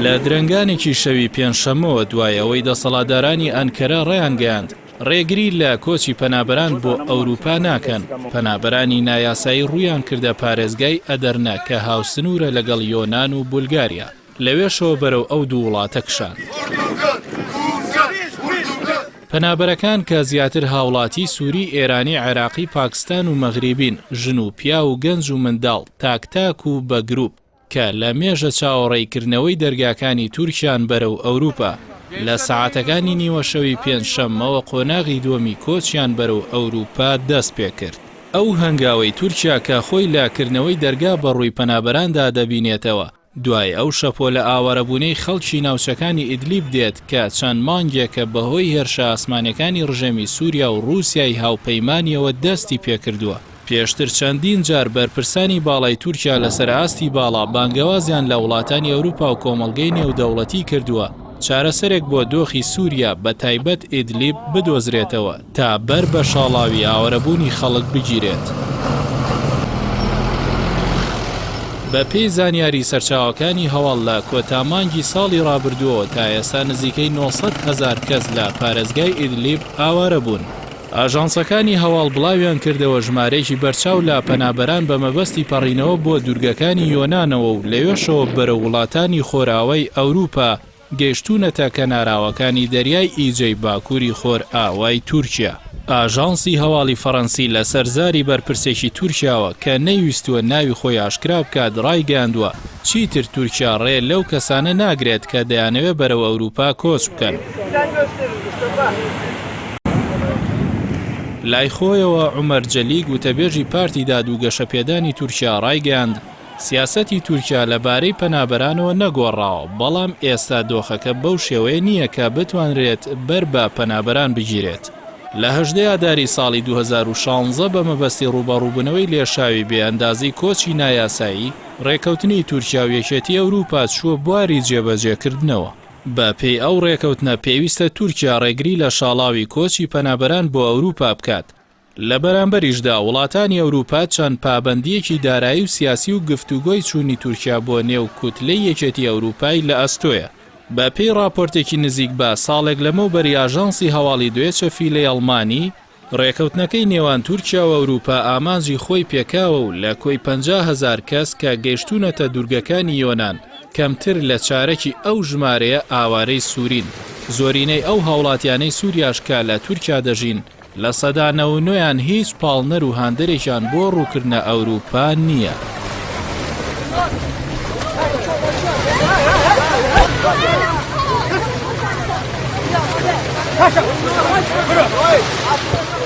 لە درەنگانێکی شەوی پێنجشەممەوە دوای ئەوەی دەسەڵاتدارانی ئەنکەرە ڕێیانگەیاند ڕێگری لە کۆچی پەنابەران بۆ ئەوروپا ناکەن. پەنابەرانی نایاسایی ڕوویان کردە پارێزگای ئەدەرنە کە هاوسنوورە لەگەڵ یۆنان و بولگاریا، لەوێشەوە بەرەو ئەو دوو وڵاتە کشان. پەنابەرەکان کە زیاتر هاوڵاتی سووری، ئێرانی، عێراقی، پاکستان و مەغریبین، ژن و پیا و گەنج و منداڵ، تاک و بە گروپ کە لە مێژە چاوەڕێیکردنەوەی دەرگاکانی تورکیان بەرەو ئەوروپا لە سەعاتەکانی نیوە شەوی پێنجشەممەوە قۆناغی دووەمی کۆچیان بەرەو ئەوروپا دەست پێ کرد. ئەو هەنگاوەی تورکیا کە خۆی لاکردنەوەی دەرگا بە ڕووی پەنابەراندا دەبینێتەوە، دوای ئەو شەپۆ لە ئاوارەبوونەی خەڵکی ناوچەکانی ئیدلیب دێت کە چەند مانگێکە بەهۆی هێرشە ئاسمانیەکانی ڕژێمی سووریا و رووسیای هاوپەیمانیەوە دەستی پێکردووە. پێشتر چەندین جار بەرپرسانی باڵای تورکیا لەسەر ئاستی باڵا بانگەوازیان لە وڵاتانی ئەوروپا و کۆمەڵگەی نێودەوڵەتی کردووە چارەسەرێک بۆ دۆخی سووریا بە تایبەت ئیدلیب بدۆزرێتەوە تا بەر بە شاڵاوی ئاوارەبوونی خەڵک بگیرێت. بە پێی زانیاری سەرچاوەکانی هەواڵ لە کۆتامانگی ساڵی ڕابردووە تا ئێستا نزیکەی 900,000 کەس لە پارێزگای ئیدلیب ئاوارە بوون. ئاژانسەکانی هەواڵ بڵاویان کردەوە ژمارەیەکی بەرچاو لە پەنابەران بە مەبەستی پەڕینەوە بۆ دوورگەکانی یۆنانەوە و لەوێشەوە بەرە وڵاتانی خۆرئاوای ئەوروپا گەیشتوونەتە کەناراوەکانی دەریای ئیجەی باکووری خۆر ئاوای تورکیا. ئاژانسی هەواڵی فەڕەنسی لە سەرزاری بەرپرسێکی تورکیاوە کە نەیویستووە ناوی خۆی ئاشکرا بکات ڕایگەاندووە چیتر تورکیا ڕێ لەو کەسانە ناگرێت کە دەیانەوێت بەرەو ئەوروپا کۆچ بکەن. لای خۆیەوە عومەر جەلیگ وتەبێژی پارتی دادوگەشەپێدانی تورکیا ڕایگەاند سیاسەتی تورکیا لەبارەی پەنابەرانەوە نەگۆڕاوە، بەڵام ئێستا دۆخەکە بەو شێوەیە نییە کە بتوانرێت بەر بە پەنابەران بگیرێت. لە 18 ئاداری ساڵی 2016 بە مەبەستی ڕوبەڕووبوونەوەی لێشاوی بێئەندازی کۆچی نایاسایی ڕێکەوتنی تورکیا و یەکێتی ئەوروپا چووە بواری جێبەجێکردنەوە. بە پێی ئەو ڕێکەوتنە پێویستە تورکیا ڕێگری لە شاڵاوی کۆچی پەنابەران بۆ ئەوروپا بکات. لە بەرامبەریشدا وڵاتانی ئەوروپا چەند پابەندیەکی دارایی و سیاسی و گفتوگۆی چوونی تورکیا بۆ نێو کوتلەی یەکێتی ئەوروپای لە ئەستۆیە. بە پێی راپۆرتێکی نزیک بە ساڵێک لەمەوبەری ئاژانسی هەواڵی دوێچە فیلەی ئەڵمانی ڕێکەوتنەکەی نێوان تورکیا و ئەوروپا ئامانجی خۆی پێکاوە و لە کۆی 50,000 کەس کە گەیشتوونەتە دوورگەکانی یۆنان کەمتر لە چارەکی ئەو ژمارەیە ئاوارەی سوورین. زۆرینەی ئەو هاوڵاتیانەی سووریاشکا لە تورکیا دەژین لە سەدا 99 هیچ پاڵنەر و هاندەرێکیان بۆ ڕووکردنە ئەوروپا نییە. Kaçın!